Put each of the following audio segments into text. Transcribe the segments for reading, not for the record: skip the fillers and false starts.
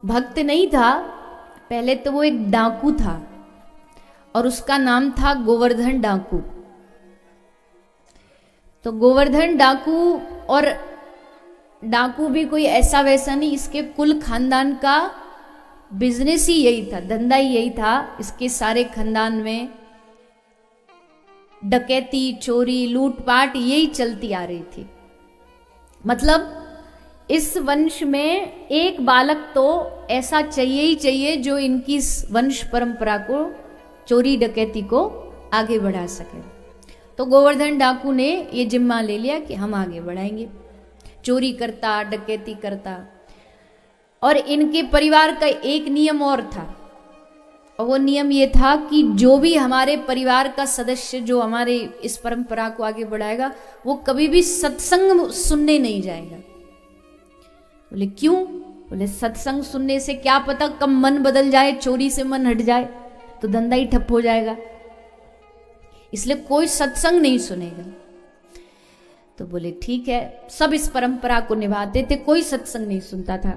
भक्त नहीं था, पहले तो वो एक डाकू था और उसका नाम था गोवर्धन डाकू। तो गोवर्धन डाकू, और डाकू भी कोई ऐसा वैसा नहीं, इसके कुल खानदान का बिजनेस ही यही था, धंधा ही यही था। इसके सारे खानदान में डकैती, चोरी, लूटपाट यही चलती आ रही थी। मतलब इस वंश में एक बालक तो ऐसा चाहिए ही चाहिए जो इनकी वंश परंपरा को, चोरी डकैती को आगे बढ़ा सके। तो गोवर्धन डाकू ने ये जिम्मा ले लिया कि हम आगे बढ़ाएंगे, चोरी करता, डकैती करता। और इनके परिवार का एक नियम और था, और वो नियम ये था कि जो भी हमारे परिवार का सदस्य जो हमारे इस परंपरा को आगे बढ़ाएगा, वो कभी भी सत्संग सुनने नहीं जाएगा। बोले क्यों? बोले सत्संग सुनने से क्या पता कब मन बदल जाए, चोरी से मन हट जाए तो धंधा ही ठप हो जाएगा, इसलिए कोई सत्संग नहीं सुनेगा। तो बोले ठीक है, सब इस परंपरा को निभाते थे, कोई सत्संग नहीं सुनता था।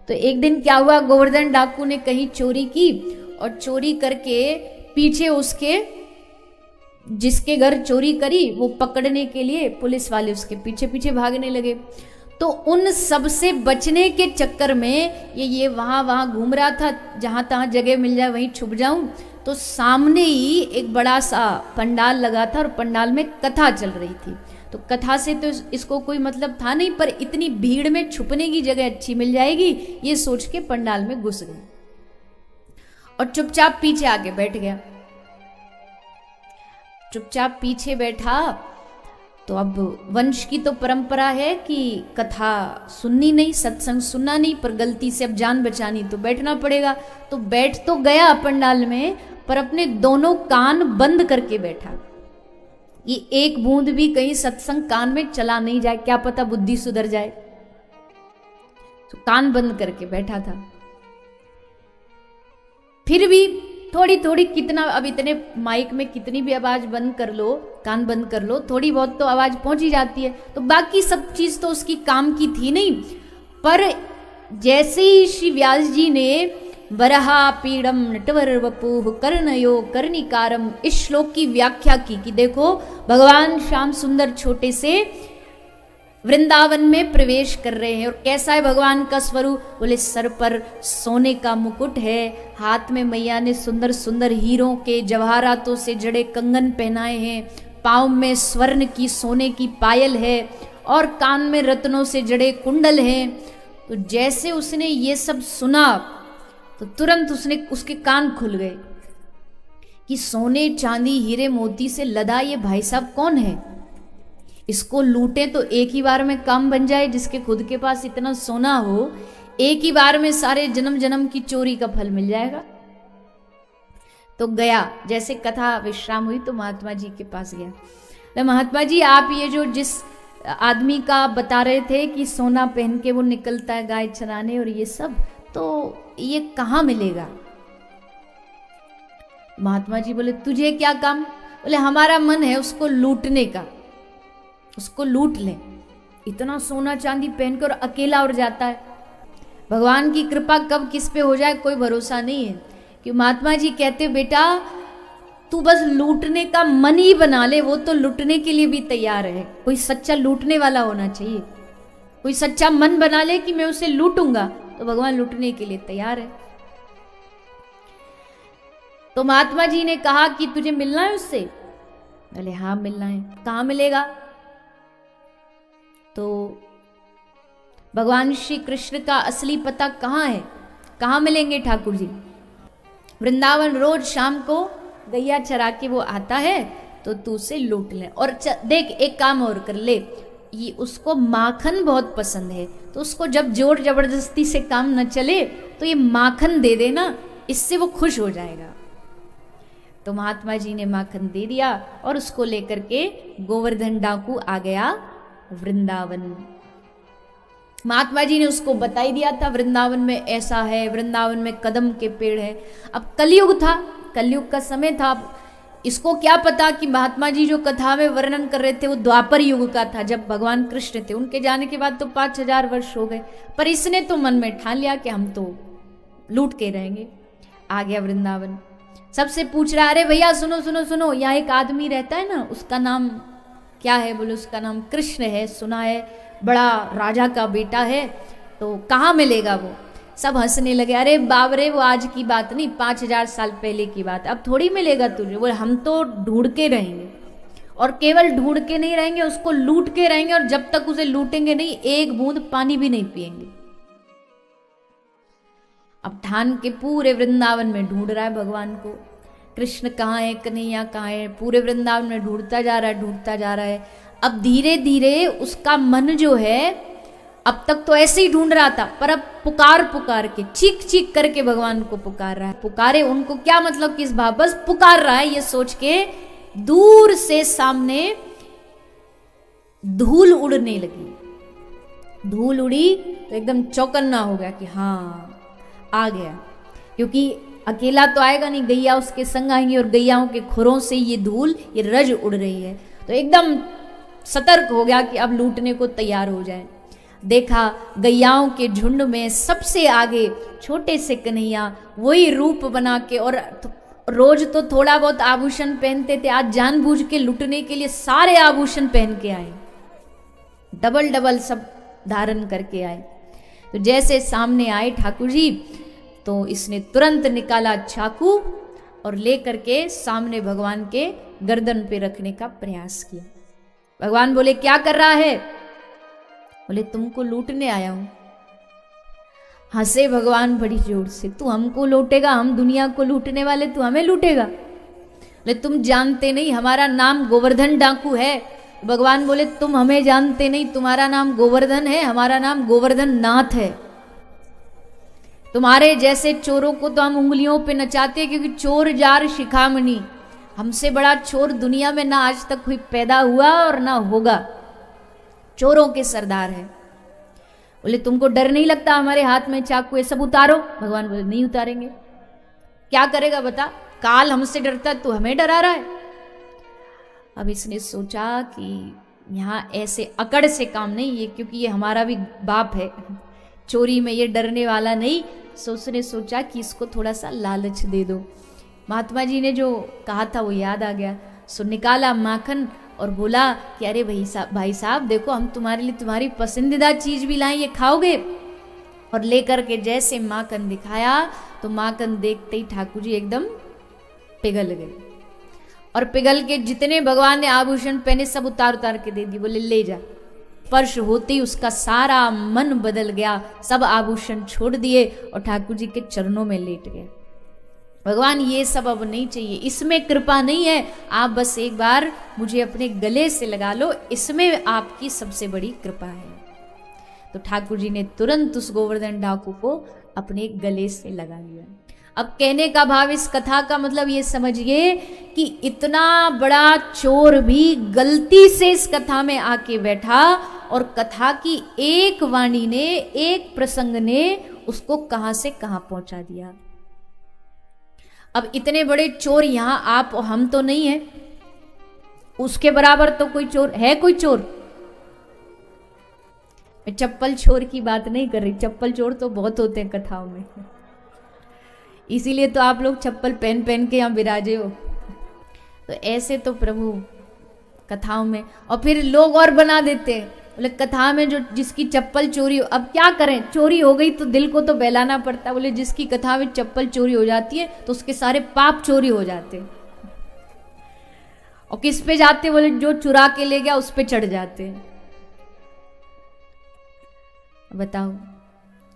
तो एक दिन क्या हुआ, गोवर्धन डाकू ने कहीं चोरी की और चोरी करके पीछे उसके, जिसके घर चोरी करी वो पकड़ने के लिए पुलिस वाले उसके पीछे पीछे भागने लगे। तो उन सब से बचने के चक्कर में ये वहां घूम रहा था, जहां तहां जगह मिल जाए वहीं छुप जाऊं। तो सामने ही एक बड़ा सा पंडाल लगा था और पंडाल में कथा चल रही थी। तो कथा से तो इसको कोई मतलब था नहीं, पर इतनी भीड़ में छुपने की जगह अच्छी मिल जाएगी ये सोच के पंडाल में घुस गए और चुपचाप पीछे आके बैठ गया। चुपचाप पीछे बैठा। तो अब वंश की तो परंपरा है कि कथा सुननी नहीं, सत्संग सुनना नहीं, पर गलती से अब जान बचानी तो बैठना पड़ेगा। तो बैठ तो गया पंडाल में, पर अपने दोनों कान बंद करके बैठा। ये एक बूंद भी कहीं सत्संग कान में चला नहीं जाए, क्या पता बुद्धि सुधर जाए। तो कान बंद करके बैठा था। फिर भी थोड़ी थोड़ी, कितना अब इतने माइक में कितनी भी आवाज बंद कर लो, कान बंद कर लो, थोड़ी बहुत तो आवाज पहुंच ही जाती है। तो बाकी सब चीज तो उसकी काम की थी नहीं। पर जैसे ही श्री व्यास जी ने वरहा पीड़म नटवर वपुः कर्णयो कर्णिकारम इस श्लोक की व्याख्या की कि देखो भगवान श्याम सुंदर छोटे से वृंदावन में प्रवेश कर रहे हैं। और कैसा है भगवान का स्वरूप? बोले सर पर सोने का मुकुट है, हाथ में मैया ने सुंदर सुंदर हीरों के जवाहरातों से जड़े कंगन पहनाए हैं, पाँव में स्वर्ण की सोने की पायल है और कान में रत्नों से जड़े कुंडल हैं। तो जैसे उसने ये सब सुना तो तुरंत उसके कान खुल गए कि सोने चांदी हीरे मोती से लदा ये भाई साहब कौन है? इसको लूटे तो एक ही बार में काम बन जाए। जिसके खुद के पास इतना सोना हो, एक ही बार में सारे जन्म जन्म की चोरी का फल मिल जाएगा। तो गया, जैसे कथा विश्राम हुई तो महात्मा जी के पास गया। तो महात्मा जी आप ये जो जिस आदमी का बता रहे थे कि सोना पहन के वो निकलता है गाय चराने और ये सब, तो ये कहाँ मिलेगा? महात्मा जी बोले तुझे क्या काम? बोले हमारा मन है उसको लूटने का, उसको लूट ले। इतना सोना चांदी पहनकर अकेला और जाता है। भगवान की कृपा कब किस पे हो जाए कोई भरोसा नहीं है। कि महात्मा जी कहते बेटा तू बस लूटने का मन ही बना ले, वो तो लूटने के लिए भी तैयार है। कोई सच्चा लूटने वाला होना चाहिए। कोई सच्चा मन बना ले कि मैं उसे लूटूंगा, तो भगवान लूटने के लिए तैयार है। तो महात्मा जी ने कहा कि तुझे मिलना है उससे? बोले हाँ मिलना है। कहाँ मिलेगा? तो भगवान श्री कृष्ण का असली पता कहाँ है? कहाँ मिलेंगे ठाकुर जी? वृंदावन रोज शाम को गैया चरा के वो आता है, तो तू उसे लूट ले। और देख एक काम और कर ले, ये उसको माखन बहुत पसंद है, तो उसको जब जोर जबरदस्ती से काम न चले तो ये माखन दे देना, इससे वो खुश हो जाएगा। तो महात्मा जी ने माखन दे दिया और उसको लेकर के गोवर्धन डाकू आ गया वृंदावन। महात्मा जी ने उसको बता ही दिया था वृंदावन में ऐसा है, वृंदावन में कदम के पेड़ है। अब कलयुग था, कलयुग का समय था। इसको क्या पता कि महात्मा जी जो कथा में वर्णन कर रहे थे वो द्वापर युग का था, जब भगवान कृष्ण थे। उनके जाने के बाद तो 5000 वर्ष हो गए। पर इसने तो मन में ठान लिया कि हम तो लूट के रहेंगे। आ गया वृंदावन, सबसे पूछ रहा, अरे भैया सुनो सुनो सुनो, यहाँ एक आदमी रहता है ना, उसका नाम क्या है? बोले उसका नाम कृष्ण है, सुना है, बड़ा राजा का बेटा है, तो कहाँ मिलेगा वो? सब हंसने लगे, अरे बाप रे, वो आज की बात नहीं, 5000 साल पहले की बात, अब थोड़ी मिलेगा तुझे। बोले हम तो ढूंढ के रहेंगे, और केवल ढूंढ के नहीं रहेंगे, उसको लूट के रहेंगे, और जब तक उसे लूटेंगे नहीं, एक बूंद पानी भी नहीं पिएंगे। अब ठान के पूरे वृंदावन में ढूंढ रहा है भगवान को, कृष्ण कहाँ है, कन्हैया कहाँ है, पूरे वृंदावन में ढूंढता जा रहा है, ढूंढता जा रहा है। अब धीरे धीरे उसका मन जो है, अब तक तो ऐसे ही ढूंढ रहा था, पर अब पुकार पुकार के, चीख चीख करके भगवान को पुकार रहा है। पुकारे उनको क्या मतलब, किस भाव, बस पुकार रहा है ये सोच के। दूर से सामने धूल उड़ने लगी, धूल उड़ी तो एकदम चौकन्ना हो गया कि हाँ आ गया, क्योंकि अकेला तो आएगा नहीं, गैया उसके संग आएंगी, और गैयाओं के खुरों से ये धूल, ये रज उड़ रही है, तो एकदम सतर्क हो गया कि अब लूटने को तैयार हो जाए। देखा गैयाओं के झुंड में सबसे आगे छोटे से कन्हैया वही रूप बना के, और रोज तो थोड़ा बहुत आभूषण पहनते थे, आज जानबूझ के लूटने के लिए सारे आभूषण पहन के आए, डबल डबल सब धारण करके आए। तो जैसे सामने आए ठाकुर जी, तो इसने तुरंत निकाला चाकू और लेकर के सामने भगवान के गर्दन पे रखने का प्रयास किया। भगवान बोले क्या कर रहा है? बोले तुमको लूटने आया हूं। हंसे भगवान बड़ी जोर से, तू हमको लूटेगा, हम दुनिया को लूटने वाले, तू हमें लूटेगा? बोले तुम जानते नहीं, हमारा नाम गोवर्धन डाकू है। भगवान बोले तुम हमें जानते नहीं, तुम्हारा नाम गोवर्धन है, हमारा नाम गोवर्धन नाथ है। तुम्हारे जैसे चोरों को तो हम उंगलियों पे नचाते, क्योंकि चोर जार शिखामणि, हमसे बड़ा चोर दुनिया में ना आज तक कोई पैदा हुआ और ना होगा, चोरों के सरदार है। बोले तुमको डर नहीं लगता हमारे हाथ में चाकू है, सब उतारो। भगवान बोले नहीं उतारेंगे। क्या करेगा बता, काल हमसे डरता, तू हमें डरा रहा है। अब इसने सोचा कि यहाँ ऐसे अकड़ से काम नहीं, ये क्योंकि ये हमारा भी बाप है, चोरी में ये डरने वाला नहीं। सो उसने सोचा कि इसको थोड़ा सा लालच दे दो। महात्मा जी ने जो कहा था वो याद आ गया। सो निकाला माखन और बोला कि अरे भाई साहब देखो, हम तुम्हारे लिए तुम्हारी पसंदीदा चीज भी लाए, ये खाओगे? और लेकर के जैसे माखन दिखाया तो माखन देखते ही ठाकुर जी एकदम पिघल गए, और पिघल के जितने भगवान ने आभूषण पहने सब उतार उतार के दे दिए। बोले ले जा। स्पर्श होते ही उसका सारा मन बदल गया, सब आभूषण छोड़ दिए और ठाकुर जी के चरणों में लेट गए। भगवान ये सब अब नहीं चाहिए, इसमें कृपा नहीं है, आप बस एक बार मुझे अपने गले से लगा लो, इसमें आपकी सबसे बड़ी कृपा है। तो ठाकुर जी ने तुरंत उस गोवर्धन डाकू को अपने गले से लगा लिया। अब कहने का भाव इस कथा का मतलब ये समझिए कि इतना बड़ा चोर भी गलती से इस कथा में आके बैठा, और कथा की एक वाणी ने, एक प्रसंग ने उसको कहां से कहां पहुंचा दिया। अब इतने बड़े चोर यहां आप और हम तो नहीं है, उसके बराबर तो कोई चोर है? कोई चोर? मैं चप्पल चोर की बात नहीं कर रही, चप्पल चोर तो बहुत होते हैं कथाओं में, इसीलिए तो आप लोग चप्पल पहन पहन के यहां विराजे हो। तो ऐसे तो प्रभु कथाओं में, और फिर लोग और बना देते हैं, बोले कथा में जो जिसकी चप्पल चोरी हो, अब क्या करें, चोरी हो गई तो दिल को तो बहलाना पड़ता। बोले जिसकी कथा में चप्पल चोरी हो जाती है तो उसके सारे पाप चोरी हो जाते हैं। और किस पे जाते? बोले जो चुरा के ले गया उस पे चढ़ जाते हैं। बताओ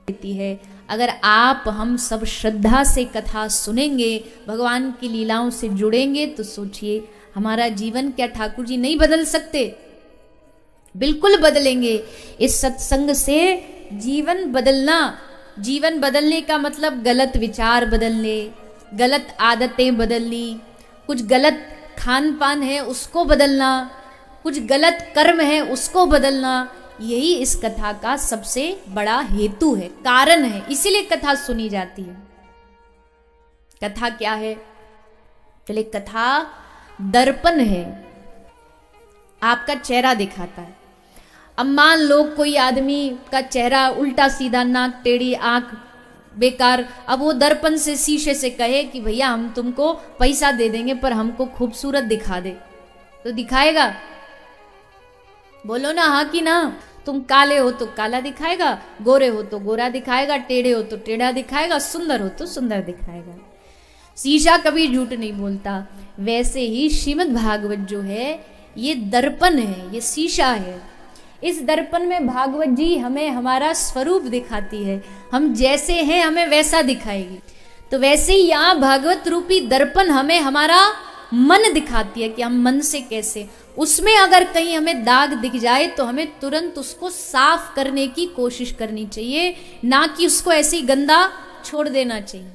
है, अगर आप हम सब श्रद्धा से कथा सुनेंगे, भगवान की लीलाओं से जुड़ेंगे, तो सोचिए हमारा जीवन क्या ठाकुर जी नहीं बदल सकते? बिल्कुल बदलेंगे। इस सत्संग से जीवन बदलना, जीवन बदलने का मतलब गलत विचार बदलने, गलत आदतें बदलनी, कुछ गलत खान पान है उसको बदलना, कुछ गलत कर्म है उसको बदलना, यही इस कथा का सबसे बड़ा हेतु है, कारण है, इसीलिए कथा सुनी जाती है। कथा क्या है? चले, कथा दर्पण है, आपका चेहरा दिखाता है। अब मान लो कोई आदमी का चेहरा उल्टा सीधा, नाक टेढ़ी, आंख बेकार। अब वो दर्पण से, शीशे से कहे कि भैया हम तुमको पैसा दे देंगे पर हमको खूबसूरत दिखा दे, तो दिखाएगा? बोलो ना हाँ कि ना। तुम काले हो तो काला दिखाएगा, गोरे हो तो गोरा दिखाएगा, टेढ़े हो तो टेढ़ा दिखाएगा, सुंदर हो तो सुंदर दिखाएगा। शीशा कभी झूठ नहीं बोलता। वैसे ही श्रीमद् भागवत जो है ये दर्पण है, ये शीशा है। इस दर्पण में भागवत जी हमें हमारा स्वरूप दिखाती है, हम जैसे हैं हमें वैसा दिखाएगी। तो वैसे ही यहाँ भागवत रूपी दर्पण हमें हमारा मन दिखाती है कि हम मन से कैसे, उसमें अगर कहीं हमें दाग दिख जाए तो हमें तुरंत उसको साफ करने की कोशिश करनी चाहिए, ना कि उसको ऐसे ही गंदा छोड़ देना चाहिए।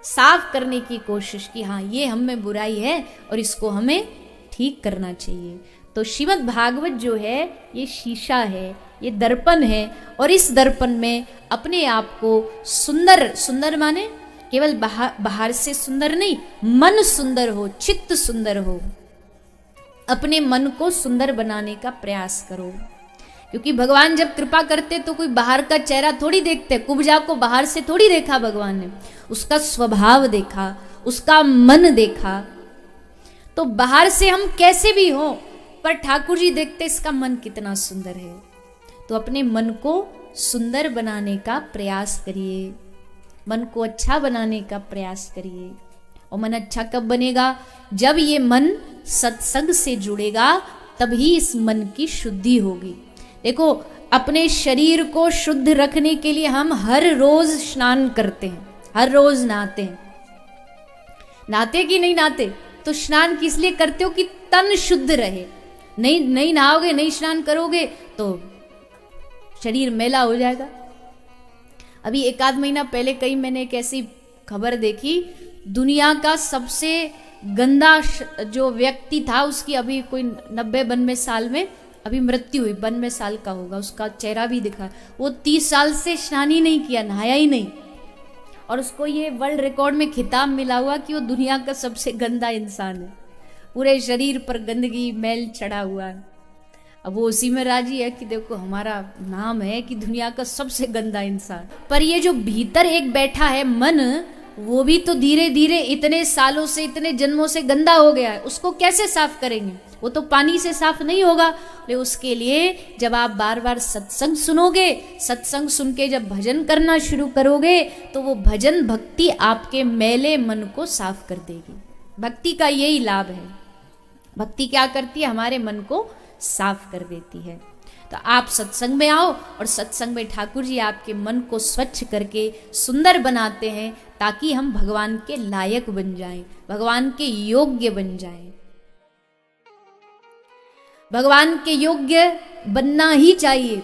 साफ करने की कोशिश कि हाँ ये हम में बुराई है और इसको हमें ठीक करना चाहिए। तो श्रीमद् भागवत जो है ये शीशा है, ये दर्पण है, और इस दर्पण में अपने आप को सुंदर, सुंदर माने केवल बाहर से सुंदर नहीं, मन सुंदर हो, चित्त सुंदर हो, अपने मन को सुंदर बनाने का प्रयास करो। क्योंकि भगवान जब कृपा करते तो कोई बाहर का चेहरा थोड़ी देखते, कुब्जा को बाहर से थोड़ी देखा भगवान ने, उसका स्वभाव देखा, उसका मन देखा। तो बाहर से हम कैसे भी हो पर ठाकुर जी देखते इसका मन कितना सुंदर है। तो अपने मन को सुंदर बनाने का प्रयास करिए, मन को अच्छा बनाने का प्रयास करिए। और मन अच्छा कब बनेगा? जब ये मन सत्संग से जुड़ेगा, तभी इस मन की शुद्धि होगी। देखो अपने शरीर को शुद्ध रखने के लिए हम हर रोज स्नान करते हैं, हर रोज नहाते हैं। नहाते कि नहीं नहाते? तो स्नान किस लिए करते हो? कि तन शुद्ध रहे। नहीं नहाओगे, नहीं स्नान करोगे तो शरीर मैला हो जाएगा। अभी एक आध महीना पहले कहीं मैंने एक ऐसी खबर देखी, दुनिया का सबसे गंदा जो व्यक्ति था उसकी अभी कोई 90-92 साल में अभी मृत्यु हुई, 92 साल का होगा, उसका चेहरा भी दिखा। वो 30 साल से स्नान ही नहीं किया, नहाया ही नहीं, और उसको ये वर्ल्ड रिकॉर्ड में खिताब मिला हुआ कि वो दुनिया का सबसे गंदा इंसान है। पूरे शरीर पर गंदगी मैल चढ़ा हुआ है। अब वो उसी में राजी है कि देखो हमारा नाम है कि दुनिया का सबसे गंदा इंसान। पर ये जो भीतर एक बैठा है मन, वो भी तो धीरे धीरे इतने सालों से, इतने जन्मों से गंदा हो गया है। उसको कैसे साफ करेंगे? वो तो पानी से साफ नहीं होगा। लेकिन उसके लिए जब आप बार बार सत्संग सुनोगे, सत्संग सुन के जब भजन करना शुरू करोगे, तो वो भजन भक्ति आपके मैले मन को साफ कर देगी। भक्ति का यही लाभ है। भक्ति क्या करती है? हमारे मन को साफ कर देती है। तो आप सत्संग में आओ, और सत्संग में ठाकुर जी आपके मन को स्वच्छ करके सुंदर बनाते हैं, ताकि हम भगवान के लायक बन जाएं, भगवान के योग्य बन जाएं। भगवान के योग्य बनना ही चाहिए।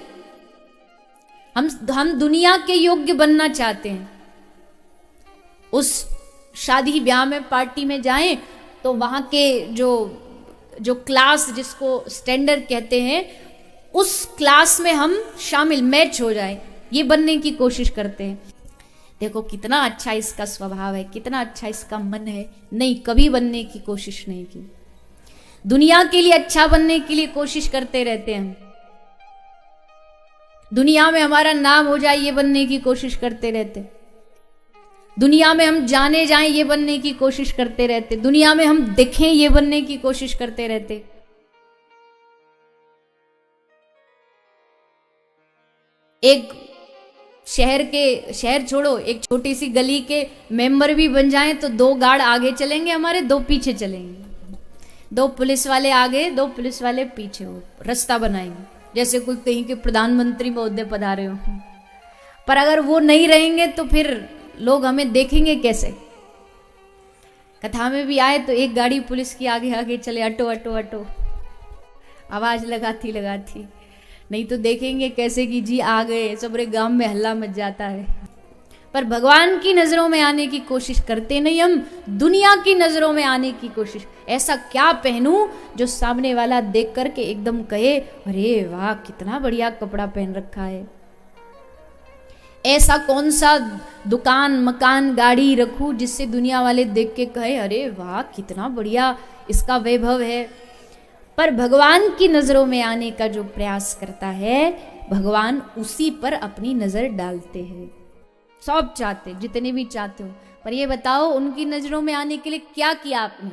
हम दुनिया के योग्य बनना चाहते हैं। उस शादी ब्याह में, पार्टी में जाएं तो वहां के जो क्लास, जिसको स्टैंडर्ड कहते हैं, उस क्लास में हम शामिल, मैच हो जाएं, ये बनने की कोशिश करते हैं। देखो कितना अच्छा इसका स्वभाव है, कितना अच्छा इसका मन है। नहीं, कभी बनने की कोशिश नहीं की। दुनिया के लिए अच्छा बनने के लिए कोशिश करते रहते हैं। दुनिया में हमारा नाम हो जाए ये बनने की कोशिश करते रहते। दुनिया में हम जाने जाएं ये बनने की कोशिश करते रहते। दुनिया में हम दिखें ये बनने की कोशिश करते रहते। एक शहर छोड़ो, एक छोटी सी गली के मेंबर भी बन जाएं तो 2 गार्ड आगे चलेंगे हमारे, 2 पीछे चलेंगे। 2 पुलिस वाले आगे, 2 पुलिस वाले पीछे, हो रास्ता बनाएंगे, जैसे कोई कहीं के प्रधानमंत्री महोदय पधारे हो। पर अगर वो नहीं रहेंगे तो फिर लोग हमें देखेंगे कैसे? कथा में भी आए तो एक गाड़ी पुलिस की आगे आगे चले, अटो अटो अटो, आवाज लगाती लगाती, नहीं तो देखेंगे कैसे कि जी आ गए, सबरे गांव में हल्ला मच जाता है। पर भगवान की नजरों में आने की कोशिश करते नहीं, हम दुनिया की नजरों में आने की कोशिश। ऐसा क्या पहनूं जो सामने वाला देख करके एकदम कहे अरे वाह कितना बढ़िया कपड़ा पहन रखा है। ऐसा कौन सा दुकान, मकान, गाड़ी रखूं जिससे दुनिया वाले देख के कहे अरे वाह कितना बढ़िया इसका वैभव है। पर भगवान की नजरों में आने का जो प्रयास करता है, भगवान उसी पर अपनी नजर डालते हैं। सब चाहते, जितने भी चाहते हो, पर ये बताओ उनकी नजरों में आने के लिए क्या किया आपने?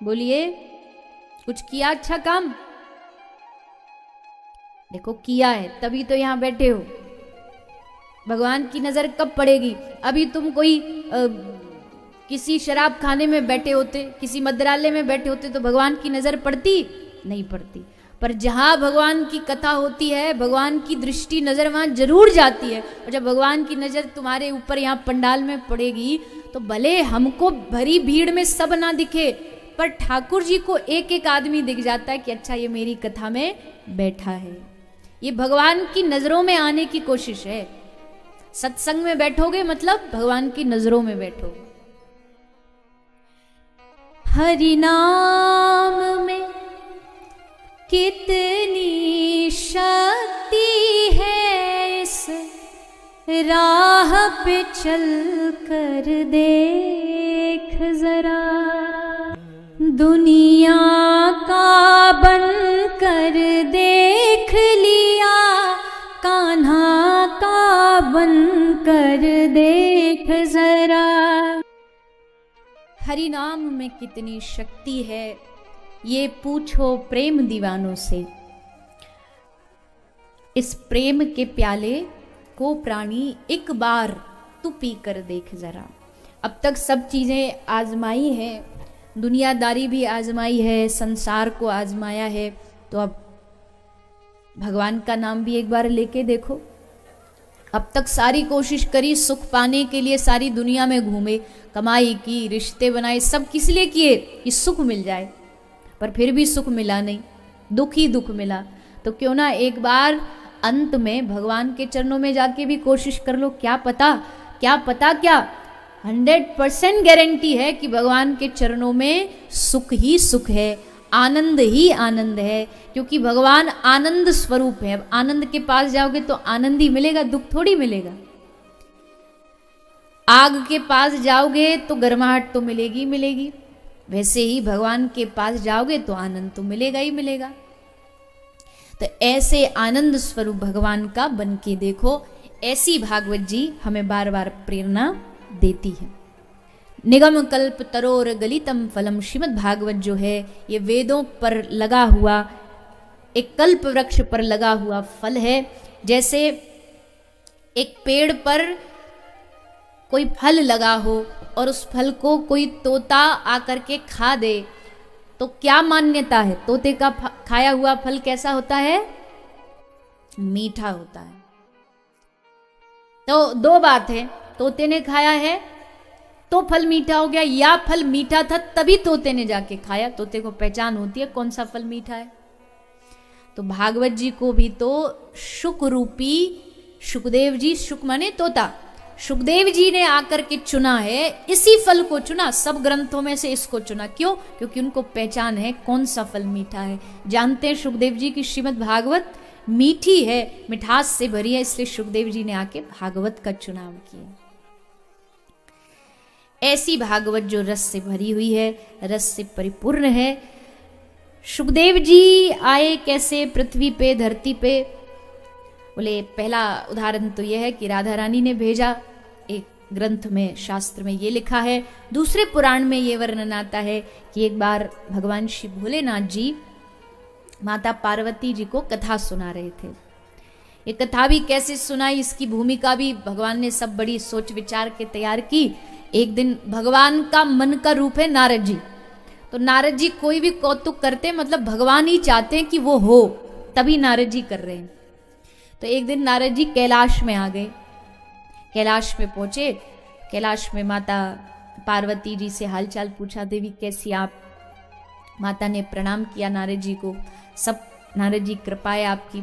बोलिए, कुछ किया अच्छा काम? देखो किया है, तभी तो यहां बैठे हो। भगवान की नजर कब पड़ेगी? अभी तुम कोई किसी शराब खाने में बैठे होते, किसी मदिरालय में बैठे होते तो भगवान की नजर पड़ती? नहीं पड़ती। पर जहां भगवान की कथा होती है, भगवान की दृष्टि, नजर वहां जरूर जाती है। और जब भगवान की नजर तुम्हारे ऊपर यहाँ पंडाल में पड़ेगी, तो भले हमको भरी भीड़ में सब ना दिखे, पर ठाकुर जी को एक एक आदमी दिख जाता है कि अच्छा ये मेरी कथा में बैठा है। ये भगवान की नजरों में आने की कोशिश है। सत्संग में बैठोगे मतलब भगवान की नजरों में बैठोगे। हरि नाम में कितनी शक्ति है, इस राह पे चल कर देख जरा। दुनिया का बन कर देख लिया, कान्हा का बन कर देख जरा। हरि नाम में कितनी शक्ति है, ये पूछो प्रेम दीवानों से। इस प्रेम के प्याले को प्राणी एक बार तू पी कर देख जरा। अब तक सब चीजें आजमाई है, दुनियादारी भी आजमाई है, संसार को आजमाया है, तो अब भगवान का नाम भी एक बार लेके देखो। अब तक सारी कोशिश करी सुख पाने के लिए, सारी दुनिया में घूमे, कमाई की, रिश्ते बनाए, सब किस लिए किए? कि सुख मिल जाए, पर फिर भी सुख मिला नहीं, दुख ही दुख मिला। तो क्यों ना एक बार अंत में भगवान के चरणों में जाके भी कोशिश कर लो। क्या पता, क्या पता, क्या 100% गारंटी है कि भगवान के चरणों में सुख ही सुख है, आनंद ही आनंद है, क्योंकि भगवान आनंद स्वरूप है। अब आनंद के पास जाओगे तो आनंद ही मिलेगा, दुख थोड़ी मिलेगा। आग के पास जाओगे तो गर्माहट तो मिलेगी मिलेगी, वैसे ही भगवान के पास जाओगे तो आनंद तो मिलेगा ही मिलेगा। तो ऐसे आनंद स्वरूप भगवान का बन के देखो। ऐसी भागवत जी हमें बार बार प्रेरणा देती है। निगम कल्प तरोर गलितम फलम, श्रीमद् भागवत जो है ये वेदों पर लगा हुआ, एक कल्प वृक्ष पर लगा हुआ फल है। जैसे एक पेड़ पर कोई फल लगा हो और उस फल को कोई तोता आकर के खा दे, तो क्या मान्यता है? तोते का खाया हुआ फल कैसा होता है? मीठा होता है। तो दो बात है, तोते ने खाया है तो फल मीठा हो गया, या फल मीठा था तभी तोते ने जाके खाया। तोते को पहचान होती है कौन सा फल मीठा है। तो भागवत जी को भी तो शुक रूपी शुकदेव जी, शुक माने तोता, शुकदेव जी ने आकर के चुना है, इसी फल को चुना, सब ग्रंथों में से इसको चुना। क्यों? क्योंकि उनको पहचान है कौन सा फल मीठा है। जानते हैं शुकदेव जी की श्रीमद् भागवत मीठी है, मिठास से भरी है, इसलिए शुकदेव जी ने आके भागवत का चुनाव किया। ऐसी भागवत जो रस से भरी हुई है, रस से परिपूर्ण है। शुकदेव जी आए कैसे पृथ्वी पे, धरती पे? बोले पहला उदाहरण तो यह है कि राधा रानी ने भेजा, एक ग्रंथ में, शास्त्र में ये लिखा है। दूसरे पुराण में ये वर्णन आता है कि एक बार भगवान श्री भोलेनाथ जी माता पार्वती जी को कथा सुना रहे थे। ये कथा भी कैसे सुनाई, इसकी भूमिका भी भगवान ने सब बड़ी सोच विचार के तैयार की। एक दिन भगवान का मन का रूप है नारद जी, तो नारद जी कोई भी कौतुक करते, मतलब भगवान ही चाहते हैं कि वो हो, तभी नारद जी कर रहे हैं। तो एक दिन नारद जी कैलाश में आ गए, कैलाश में पहुंचे। कैलाश में माता पार्वती जी से हालचाल पूछा, देवी कैसी आप? माता ने प्रणाम किया नारद जी को, सब नारद जी कृपा है आपकी।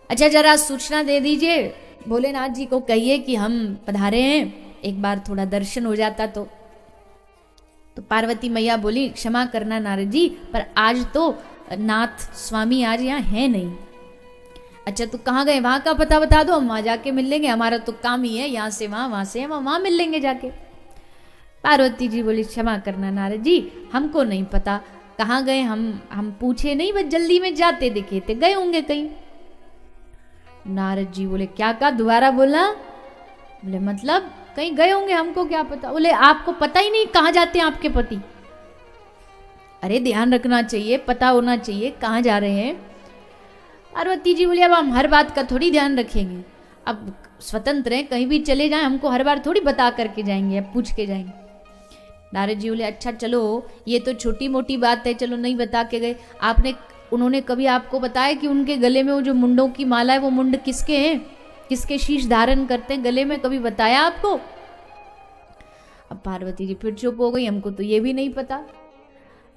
अच्छा जरा सूचना दे दीजिए, भोलेनाथ जी को कहिए कि हम पधारे हैं, एक बार थोड़ा दर्शन हो जाता तो। पार्वती मैया बोली क्षमा करना नारद जी, पर आज तो नाथ स्वामी आज यहाँ है नहीं। अच्छा तो कहाँ गए? वहां का पता बता दो, हम वहां जाके मिल लेंगे, हमारा तो काम ही है, यहाँ से वहां, वहां से वहां मिल लेंगे जाके। पार्वती जी बोली क्षमा करना नारद जी, हमको नहीं पता कहाँ गए, हम पूछे नहीं, बस जल्दी में जाते दिखे थे, गए होंगे कहीं। नारद जी बोले क्या कहा, दोबारा बोला? बोले मतलब कहीं गए होंगे, हमको क्या पता। बोले आपको पता ही नहीं कहाँ जाते हैं आपके पति? अरे ध्यान रखना चाहिए, पता होना चाहिए कहाँ जा रहे हैं। पार्वती जी बोले अब हम हर बात का थोड़ी ध्यान रखेंगे, अब स्वतंत्र हैं, कहीं भी चले जाएं, हमको हर बार थोड़ी बता करके जाएंगे, अब पूछ के जाएंगे। नारद जी बोले अच्छा चलो ये तो छोटी मोटी बात है, चलो नहीं बता के गए, उन्होंने कभी आपको बताया कि उनके गले में वो जो मुंडों की माला है वो मुंड किसके हैं, किसके शीश धारण करते हैं गले में, कभी बताया आपको? अब पार्वती जी फिर चुप हो गई, हमको तो ये भी नहीं पता,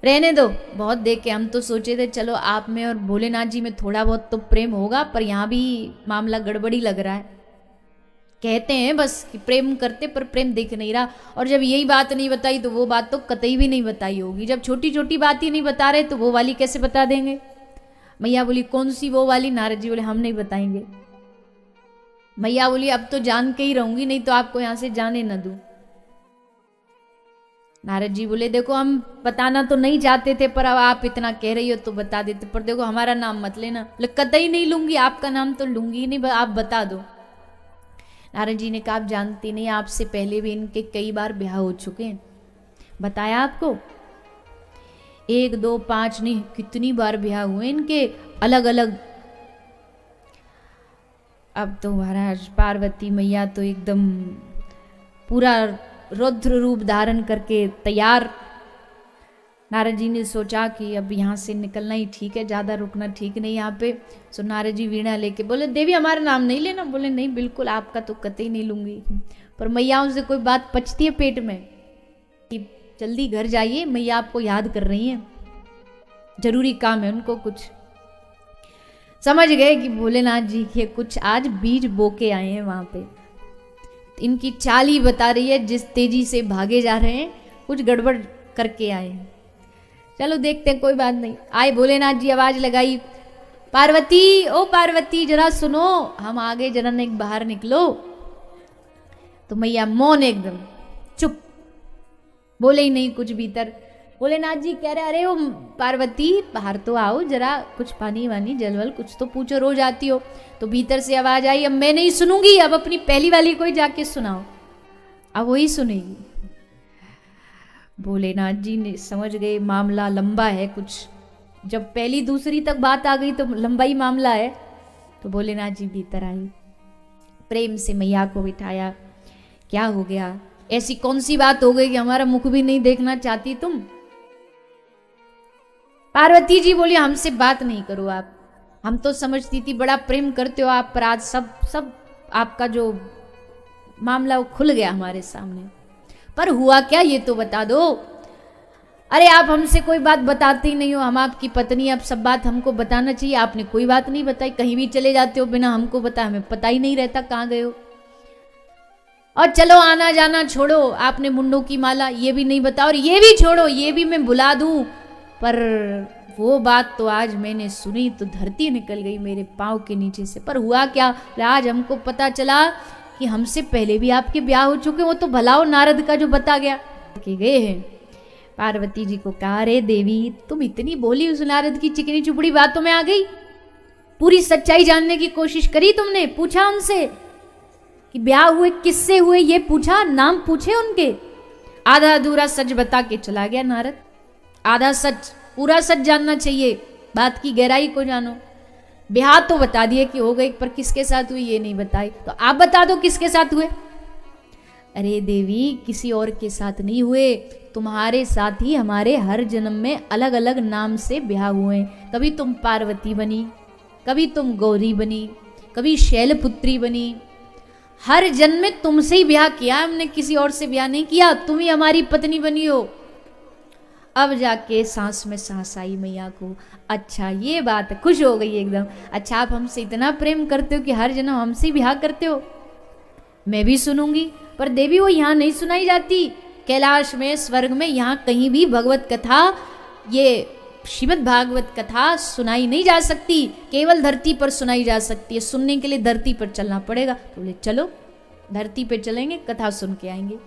रहने दो, बहुत देखे, हम तो सोचे थे चलो आप में और भोलेनाथ जी में थोड़ा बहुत तो प्रेम होगा, पर यहाँ भी मामला गड़बड़ी लग रहा है। कहते हैं बस कि प्रेम करते पर प्रेम दिख नहीं रहा, और जब यही बात नहीं बताई तो वो बात तो कतई भी नहीं बताई होगी, जब छोटी छोटी बात ही नहीं बता रहे तो वो वाली कैसे बता देंगे? मैया बोली कौन सी वो वाली? नारद जी बोले हम नहीं बताएंगे। मैया बोली अब तो जान के ही रहूंगी, नहीं तो आपको यहां से जाने न दूं। नारद जी बोले देखो हम बताना तो नहीं चाहते थे, पर अब आप इतना कह रही हो तो बता देते, पर देखो हमारा नाम मत लेना। कतई नहीं लूंगी, आपका नाम तो लूंगी नहीं, आप बता दो। नारद जी ने कहा आप जानती नहीं, आपसे पहले भी इनके कई बार ब्याह हो चुके हैं, बताया आपको? 1 2 5 नहीं, कितनी बार ब्याह हुए इनके अलग अलग। अब तो महाराज पार्वती मैया तो एकदम पूरा रुद्र रूप धारण करके तैयार। नारद जी ने सोचा कि अब यहाँ से निकलना ही ठीक है, ज़्यादा रुकना ठीक नहीं यहाँ पे। सो नारद जी वीणा लेके बोले देवी हमारा नाम नहीं लेना। बोले नहीं बिल्कुल आपका तो कतई नहीं लूंगी, पर मैयाओं से कोई बात पचती है पेट में कि जल्दी घर जाइए, मैया आपको याद कर रही हैं, जरूरी काम है उनको कुछ। समझ गए कि भोलेनाथ जी के कुछ आज बीज बोके आए हैं वहां पे, इनकी चाल ही बता रही है, जिस तेजी से भागे जा रहे हैं कुछ गड़बड़ करके आए हैं। चलो देखते हैं, कोई बात नहीं। आए भोलेनाथ जी, आवाज लगाई पार्वती, ओ पार्वती जरा सुनो, हम आगे जरा एक बाहर निकलो। तो मैया मौन एकदम चुप, बोले ही नहीं कुछ भीतर। भोलेनाथ जी कह रहे अरे ओ पार्वती बाहर तो आओ जरा, कुछ पानी वानी जलवल कुछ तो पूछो, रोज आती हो। तो भीतर से आवाज आई अब मैं नहीं सुनूंगी, अब अपनी पहली वाली को ही जाके सुनाओ, अब वही सुनेगी। भोलेनाथ जी ने समझ गए मामला लंबा है कुछ, जब पहली दूसरी तक बात आ गई तो लंबा ही मामला है। तो भोलेनाथ जी भीतर आए, प्रेम से मैया को बिठाया। क्या हो गया, ऐसी कौन सी बात हो गई कि हमारा मुख भी नहीं देखना चाहती तुम? पार्वती जी बोली हमसे बात नहीं करो आप, हम तो समझती थी बड़ा प्रेम करते हो आप, पर आज सब आपका जो मामला वो खुल गया हमारे सामने। पर हुआ क्या ये तो बता दो। अरे आप हमसे कोई बात बताते ही नहीं हो, हम आपकी पत्नी, अब सब बात हमको बताना चाहिए, आपने कोई बात नहीं बताई, कहीं भी चले जाते हो बिना हमको बताए, हमें पता ही नहीं रहता कहाँ गए हो। और चलो आना जाना छोड़ो, आपने मुंडों की माला ये भी नहीं बताओ, और ये भी छोड़ो, ये भी मैं बुला दूं, पर वो बात तो आज मैंने सुनी तो धरती निकल गई मेरे पाँव के नीचे से। पर हुआ क्या, आज हमको पता चला कि हमसे पहले भी आपके ब्याह हो चुके, वो तो भलाओ नारद का जो बता गया कि गए हैं। पार्वती जी को कहा अरे देवी तुम इतनी बोली उस नारद की चिकनी चुपड़ी बातों में आ गई, पूरी सच्चाई जानने की कोशिश करी तुमने, पूछा उनसे कि ब्याह हुए किससे हुए, ये पूछा, नाम पूछे उनके? आधा अधूरा सच बता के चला गया नारद। आधा सच, पूरा सच जानना चाहिए, बात की गहराई को जानो। ब्याह तो बता दिए कि हो गई, पर किसके साथ हुई ये नहीं बताई, तो आप बता दो किसके साथ हुए। अरे देवी किसी और के साथ नहीं हुए, तुम्हारे साथ ही हमारे हर जन्म में अलग अलग नाम से ब्याह हुए। कभी तुम पार्वती बनी, कभी तुम गौरी बनी, कभी शैलपुत्री बनी, हर जन्म में तुमसे ही ब्याह किया हमने, किसी और से ब्याह नहीं किया, तुम ही हमारी पत्नी बनी हो। अब जाके सांस में सांस आई मैया को, अच्छा ये बात है, खुश हो गई एकदम। अच्छा आप हमसे इतना प्रेम करते हो कि हर जन्म हमसे ही ब्याह करते हो, मैं भी सुनूंगी। पर देवी वो यहाँ नहीं सुनाई जाती, कैलाश में, स्वर्ग में, यहाँ कहीं भी भगवत कथा, ये श्रीमद् भागवत कथा सुनाई नहीं जा सकती, केवल धरती पर सुनाई जा सकती है। सुनने के लिए धरती पर चलना पड़ेगा। तो बोले चलो धरती पे चलेंगे, कथा सुन के आएंगे।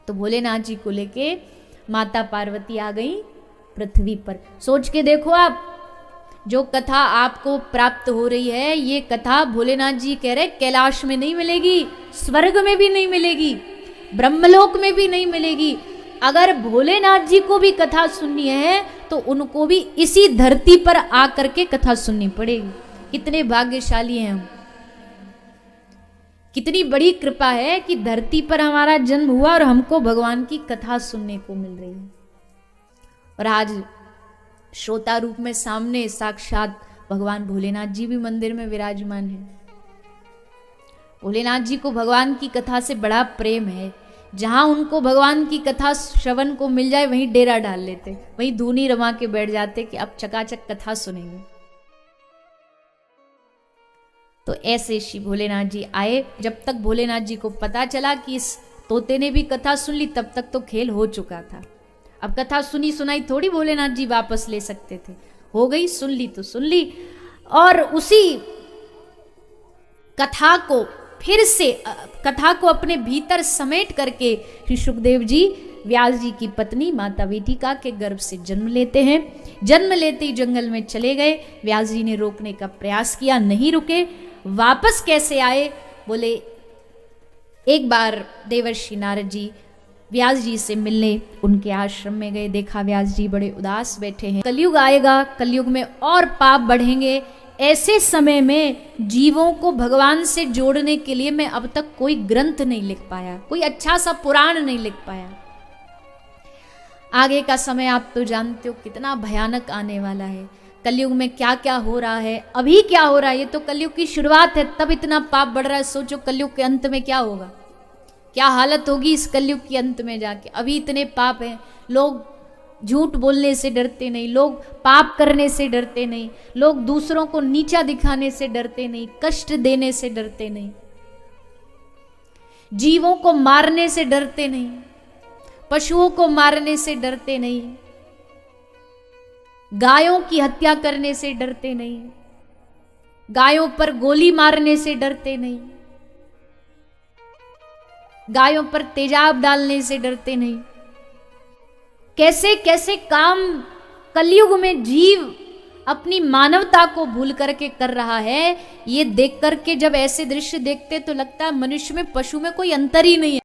तो भोलेनाथ जी को लेके माता पार्वती आ गई पृथ्वी पर। सोच के देखो आप, जो कथा आपको प्राप्त हो रही है, ये कथा भोलेनाथ जी कह रहे कैलाश में नहीं मिलेगी, स्वर्ग में भी नहीं मिलेगी, ब्रह्मलोक में भी नहीं मिलेगी। अगर भोलेनाथ जी को भी कथा सुननी है तो उनको भी इसी धरती पर आकर के कथा सुननी पड़ेगी। कितने भाग्यशाली हैं हम, कितनी बड़ी कृपा है कि धरती पर हमारा जन्म हुआ और हमको भगवान की कथा सुनने को मिल रही है। और आज श्रोता रूप में सामने साक्षात भगवान भोलेनाथ जी भी मंदिर में विराजमान है। भोलेनाथ जी को भगवान की कथा से बड़ा प्रेम है। जहां उनको भगवान की कथा श्रवण को मिल जाए वहीं डेरा डाल लेते, वहीं धूनी रमा के बैठ जाते कि अब चकाचक कथा सुनेंगे। तो ऐसे श्री भोलेनाथ जी आए। जब तक भोलेनाथ जी को पता चला कि इस तोते ने भी कथा सुन ली, तब तक तो खेल हो चुका था। अब कथा सुनी सुनाई थोड़ी भोलेनाथ जी वापस ले सकते थे। हो गई, सुन ली तो सुन ली। और उसी कथा को फिर से कथा को अपने भीतर समेट करके श्री सुखदेव जी व्यास जी की पत्नी माता वेदिका के गर्भ से जन्म लेते हैं। जन्म लेते ही जंगल में चले गए। व्यास जी ने रोकने का प्रयास किया, नहीं रुके। वापस कैसे आए? बोले एक बार देवर्षि नारद जी व्यास जी से मिलने उनके आश्रम में गए। देखा व्यास जी बड़े उदास बैठे हैं। कलयुग आएगा, कलयुग में और पाप बढ़ेंगे। ऐसे समय में जीवों को भगवान से जोड़ने के लिए मैं अब तक कोई ग्रंथ नहीं लिख पाया, कोई अच्छा सा पुराण नहीं लिख पाया। आगे का समय आप तो जानते हो कितना भयानक आने वाला है। कलयुग में क्या क्या हो रहा है, अभी क्या हो रहा है, ये तो कलयुग की शुरुआत है, तब इतना पाप बढ़ रहा है। सोचो कलयुग के अंत में क्या होगा, क्या हालत होगी इस कलयुग के अंत में जाके। अभी इतने पाप हैं, लोग झूठ बोलने से डरते नहीं, लोग पाप करने से डरते नहीं, लोग दूसरों को नीचा दिखाने से डरते नहीं, कष्ट देने से डरते नहीं, जीवों को मारने से डरते नहीं, पशुओं को मारने से डरते नहीं, गायों की हत्या करने से डरते नहीं, गायों पर गोली मारने से डरते नहीं, गायों पर तेजाब डालने से डरते नहीं। कैसे कैसे काम कलयुग में जीव अपनी मानवता को भूल करके कर रहा है। ये देख करके जब ऐसे दृश्य देखते तो लगता है मनुष्य में पशु में कोई अंतर ही नहीं है।